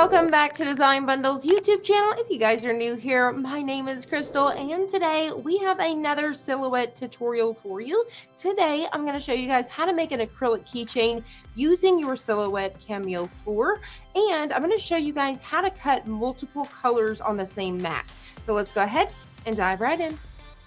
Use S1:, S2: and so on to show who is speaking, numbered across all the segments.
S1: Welcome back to Design Bundles YouTube channel. If you guys are new here, my name is Crystal and today we have another silhouette tutorial for you. Today I'm going to show you guys how to make an acrylic keychain using your Silhouette Cameo 4, and I'm going to show you guys how to cut multiple colors on the same mat. So let's go ahead and dive right in.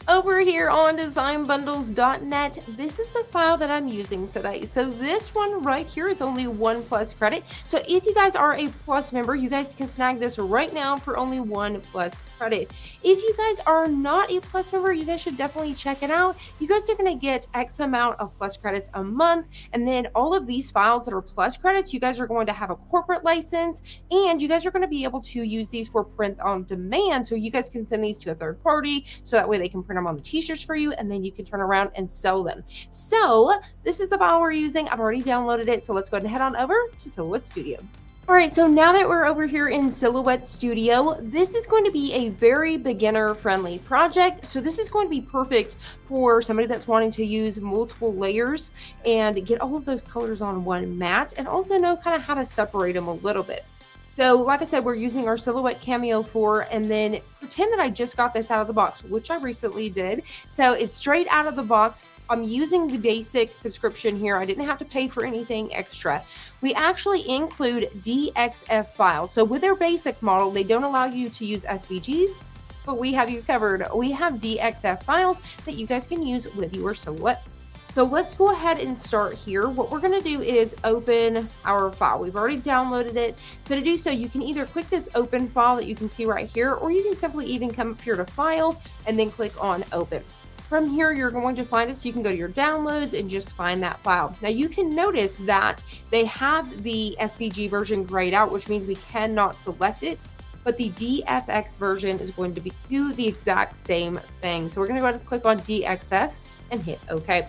S1: Over here on designbundles.net, this is the file that I'm using today. So this one right here is only 1 plus credit. So if you guys are a plus member, you guys can snag this right now for only 1 plus credit. If you guys are not a plus member, you guys should definitely check it out. You guys are going to get X amount of plus credits a month. And then all of these files that are plus credits, you guys are going to have a corporate license, and you guys are going to be able to use these for print on demand. So you guys can send these to a third party, so that way they can print them on the t-shirts for you, and then you can turn around and sell them. So this is the file we're using. I've already downloaded it, so let's go ahead and head on over to Silhouette Studio. All right, so now that we're over here in Silhouette Studio, this is going to be a very beginner-friendly project. So this is going to be perfect for somebody that's wanting to use multiple layers and get all of those colors on one mat, and also know kind of how to separate them a little bit. So like I said, we're using our Silhouette Cameo 4, and then pretend that I just got this out of the box, which I recently did. So it's straight out of the box. I'm using the basic subscription here. I didn't have to pay for anything extra. We actually include DXF files. So with their basic model, they don't allow you to use SVGs, but we have you covered. We have DXF files that you guys can use with your Silhouette. So let's go ahead and start here. What we're going to do is open our file. We've already downloaded it. So to do so, you can either click this open file that you can see right here, or you can simply even come up here to file and then click on open. From here, you're going to find it, so you can go to your downloads and just find that file. Now you can notice that they have the SVG version grayed out, which means we cannot select it, but the DFX version is going to do the exact same thing. So we're going to go ahead and click on DXF and hit OK.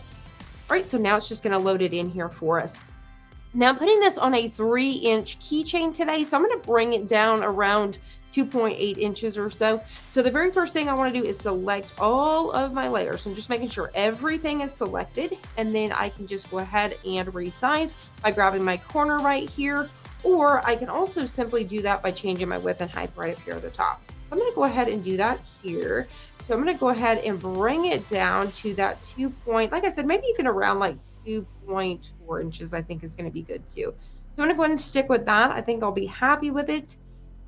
S1: All right, so now it's just going to load it in here for us. Now I'm putting this on a 3-inch keychain today, so I'm going to bring it down around 2.8 inches or so. So the very first thing I want to do is select all of my layers. I'm just making sure everything is selected, and then I can just go ahead and resize by grabbing my corner right here, or I can also simply do that by changing my width and height right up here at the top. I'm going to go ahead and do that here. So I'm going to go ahead and bring it down to that like I said, maybe even around like 2.4 inches, I think is going to be good too. So I'm going to go ahead and stick with that. I think I'll be happy with it.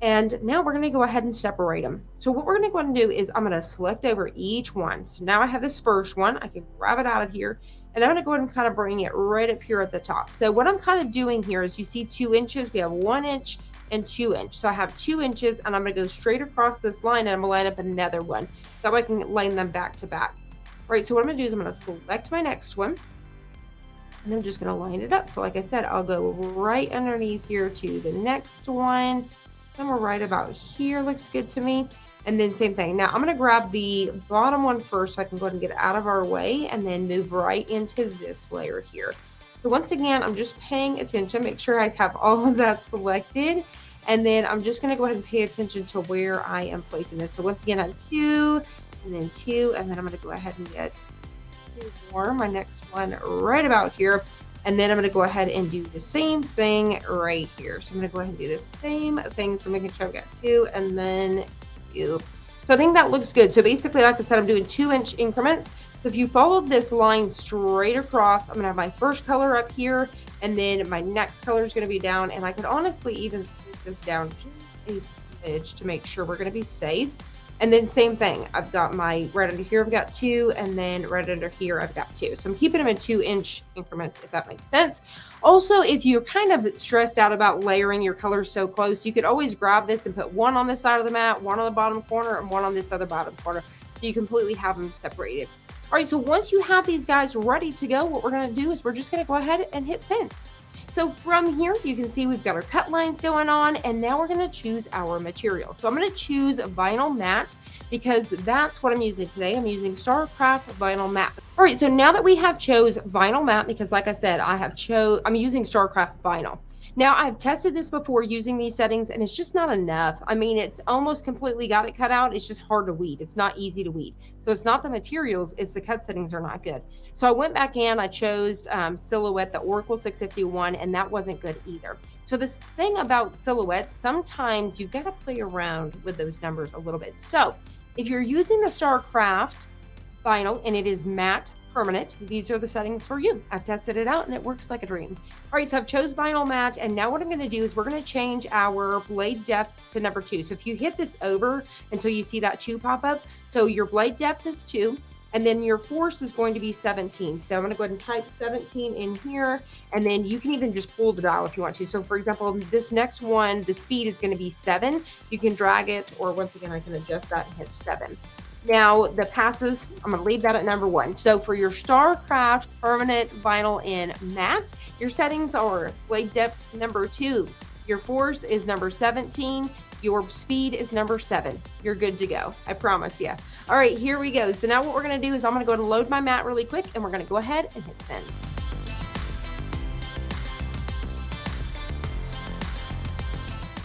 S1: And now we're going to go ahead and separate them. So what we're going to go ahead and do is I'm going to select over each one. So now I have this first one. I can grab it out of here, and I'm going to go ahead and kind of bring it right up here at the top. So what I'm kind of doing here is, you see 2 inches, we have 1 inch and 2 inch. So I have 2 inches, and I'm going to go straight across this line, and I'm going to line up another one. That way I can line them back to back. All right, so what I'm going to do is I'm going to select my next one, and I'm just going to line it up. So like I said, I'll go right underneath here to the next one. Somewhere right about here looks good to me. And then same thing. Now I'm going to grab the bottom one first, so I can go ahead and get it out of our way, and then move right into this layer here. So once again, I'm just paying attention, make sure I have all of that selected. And then I'm just going to go ahead and pay attention to where I am placing this. So once again, I'm 2, and then 2, and then I'm going to go ahead and get 2 more. My next one right about here. And then I'm going to go ahead and do the same thing right here. So I'm going to go ahead and do the same thing. So I'm making sure I've got 2 and then 2. So I think that looks good. So basically, like I said, I'm doing 2-inch increments. So if you follow this line straight across, I'm going to have my first color up here, and then my next color is going to be down. And I could honestly even smooth this down just a smidge to make sure we're going to be safe. And then same thing, I've got my right under here, I've got 2, and then right under here, I've got 2. So I'm keeping them in 2-inch increments, if that makes sense. Also, if you're kind of stressed out about layering your colors so close, you could always grab this and put one on this side of the mat, one on the bottom corner, and one on this other bottom corner. So you completely have them separated. All right, so once you have these guys ready to go, what we're going to do is we're just going to go ahead and hit send. So from here, you can see we've got our cut lines going on, and now we're going to choose our material. So I'm going to choose vinyl matte because that's what I'm using today. I'm using Starcraft vinyl matte. All right, so now that we have chose vinyl matte, because like I said, I'm using Starcraft vinyl. Now, I've tested this before using these settings and it's just not enough. I mean, it's almost completely got it cut out. It's just hard to weed. It's not easy to weed. So it's not the materials, it's the cut settings are not good. So I went back in, I chose Silhouette, the Oracle 651, and that wasn't good either. So this thing about Silhouette, sometimes you got to play around with those numbers a little bit. So if you're using the StarCraft vinyl and it is matte permanent, these are the settings for you. I've tested it out and it works like a dream. All right, so I've chose vinyl matte, and now what I'm going to do is we're going to change our blade depth to number 2. So if you hit this over until you see that 2 pop up, so your blade depth is 2, and then your force is going to be 17. So I'm going to go ahead and type 17 in here, and then you can even just pull the dial if you want to. So for example, this next one, the speed is going to be 7. You can drag it, or once again, I can adjust that and hit 7. Now the passes, I'm going to leave that at number 1. So for your StarCraft permanent vinyl in matte, your settings are blade depth number 2, your force is number 17, your speed is number 7. You're good to go. I promise you. All right, here we go. So now what we're going to do is I'm going to go ahead and load my mat really quick, and we're going to go ahead and hit send.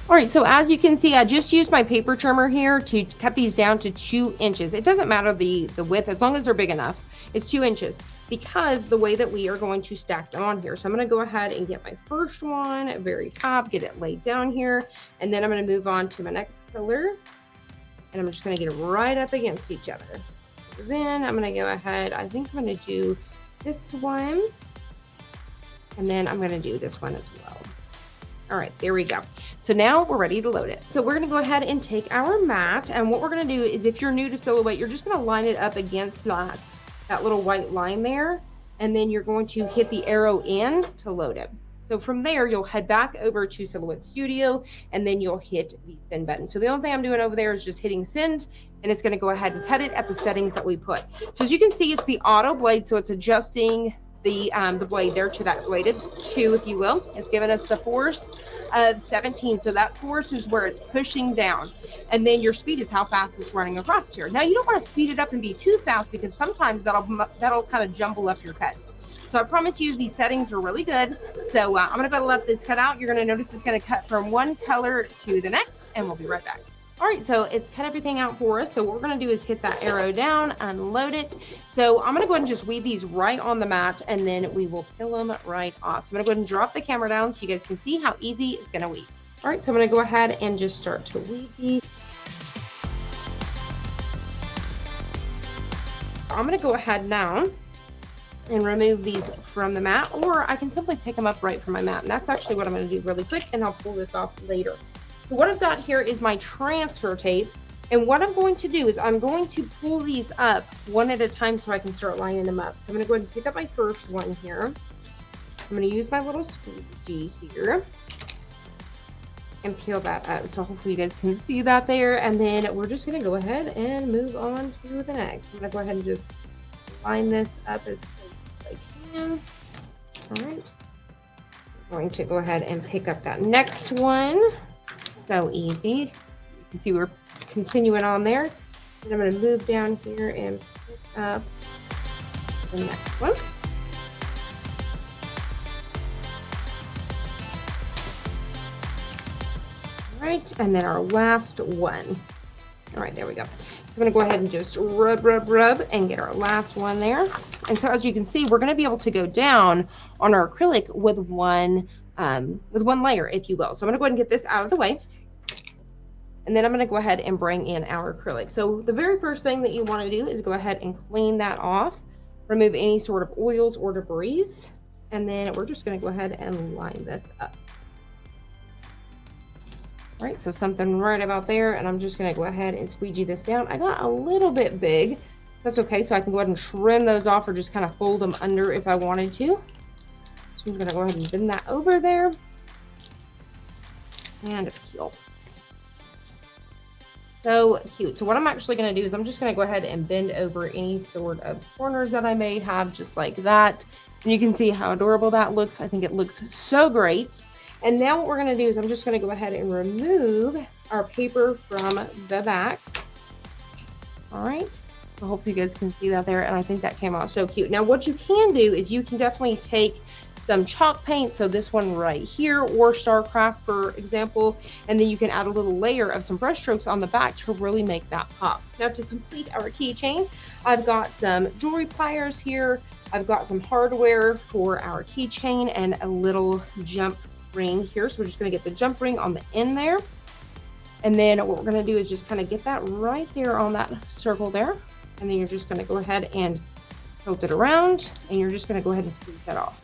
S1: All right, so as you can see, I just used my paper trimmer here to cut these down to 2 inches. It doesn't matter the width, as long as they're big enough. It's 2 inches because the way that we are going to stack them on here. So I'm going to go ahead and get my first one at very top, get it laid down here, and then I'm going to move on to my next pillar, and I'm just going to get it right up against each other. Then I'm going to go ahead, I think I'm going to do this one, and then I'm going to do this one as well. All right, there we go. So now we're ready to load it. So we're gonna go ahead and take our mat, and what we're gonna do is, if you're new to Silhouette, you're just gonna line it up against that little white line there, and then you're going to hit the arrow in to load it. So from there, you'll head back over to Silhouette Studio, and then you'll hit the send button. So the only thing I'm doing over there is just hitting send, and it's gonna go ahead and cut it at the settings that we put. So as you can see, it's the auto blade, so it's adjusting the blade there to that bladed 2, if you will. It's giving us the force of 17. So that force is where it's pushing down. And then your speed is how fast it's running across here. Now you don't want to speed it up and be too fast, because sometimes that'll kind of jumble up your cuts. So I promise you these settings are really good. So I'm going to go let this cut out. You're going to notice it's going to cut from one color to the next, and we'll be right back. All right, so it's cut everything out for us. So what we're gonna do is hit that arrow down, unload it. So I'm gonna go ahead and just weed these right on the mat, and then we will peel them right off. So I'm gonna go ahead and drop the camera down so you guys can see how easy it's gonna weed. All right, so I'm gonna go ahead and just start to weed these. I'm gonna go ahead now and remove these from the mat, or I can simply pick them up right from my mat. And that's actually what I'm gonna do really quick, and I'll pull this off later. So what I've got here is my transfer tape, and what I'm going to do is I'm going to pull these up one at a time so I can start lining them up. So I'm going to go ahead and pick up my first one here. I'm going to use my little squeegee here and peel that up. So hopefully you guys can see that there, and then we're just going to go ahead and move on to the next. I'm going to go ahead and just line this up as close as I can. All right. I'm going to go ahead and pick up that next one. So easy. You can see we're continuing on there. And I'm going to move down here and pick up the next one. All right, and then our last one. All right, there we go. So I'm going to go ahead and just rub and get our last one there. And so as you can see, we're going to be able to go down on our acrylic with one layer, if you will. So I'm going to go ahead and get this out of the way. And then I'm going to go ahead and bring in our acrylic. So the very first thing that you want to do is go ahead and clean that off, remove any sort of oils or debris, and then we're just going to go ahead and line this up. All right, so something right about there, and I'm just going to go ahead and squeegee this down. I got a little bit big. That's okay, so I can go ahead and trim those off, or just kind of fold them under if I wanted to. So I'm going to go ahead and bend that over there and peel. So cute. So what I'm actually going to do is I'm just going to go ahead and bend over any sort of corners that I may have, just like that. And you can see how adorable that looks. I think it looks so great. And now what we're going to do is I'm just going to go ahead and remove our paper from the back. All right. So hopefully you guys can see that there. And I think that came out so cute. Now what you can do is you can definitely take some chalk paint, so this one right here, or Starcraft for example, and then you can add a little layer of some brush strokes on the back to really make that pop. Now to complete our keychain, I've got some jewelry pliers here, I've got some hardware for our keychain, and a little jump ring here. So we're just going to get the jump ring on the end there, and then what we're going to do is just kind of get that right there on that circle there, and then you're just going to go ahead and tilt it around, and you're just going to go ahead and squeeze that off.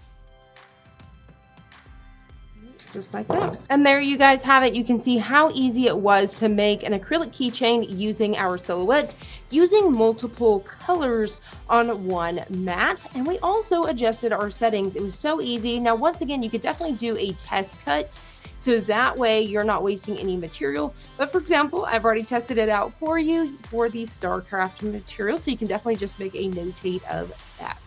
S1: Just like that. And there you guys have it. You can see how easy it was to make an acrylic keychain using our silhouette, using multiple colors on one mat. And we also adjusted our settings. It was so easy. Now, once again, you could definitely do a test cut, so that way you're not wasting any material. But for example, I've already tested it out for you for the Starcraft material, so you can definitely just make a notate of that.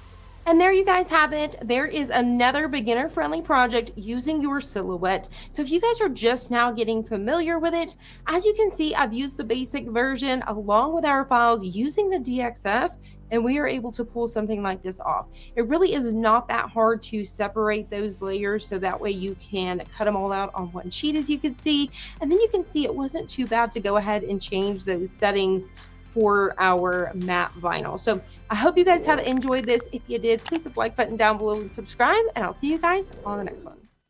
S1: And there you guys have it. There is another beginner-friendly project using your silhouette. So if you guys are just now getting familiar with it, as you can see, I've used the basic version along with our files using the DXF, and we are able to pull something like this off. It really is not that hard to separate those layers, so that way you can cut them all out on one sheet, as you can see. And then you can see it wasn't too bad to go ahead and change those settings for our matte vinyl. So I hope you guys have enjoyed this. If you did, please hit the like button down below and subscribe, and I'll see you guys on the next one.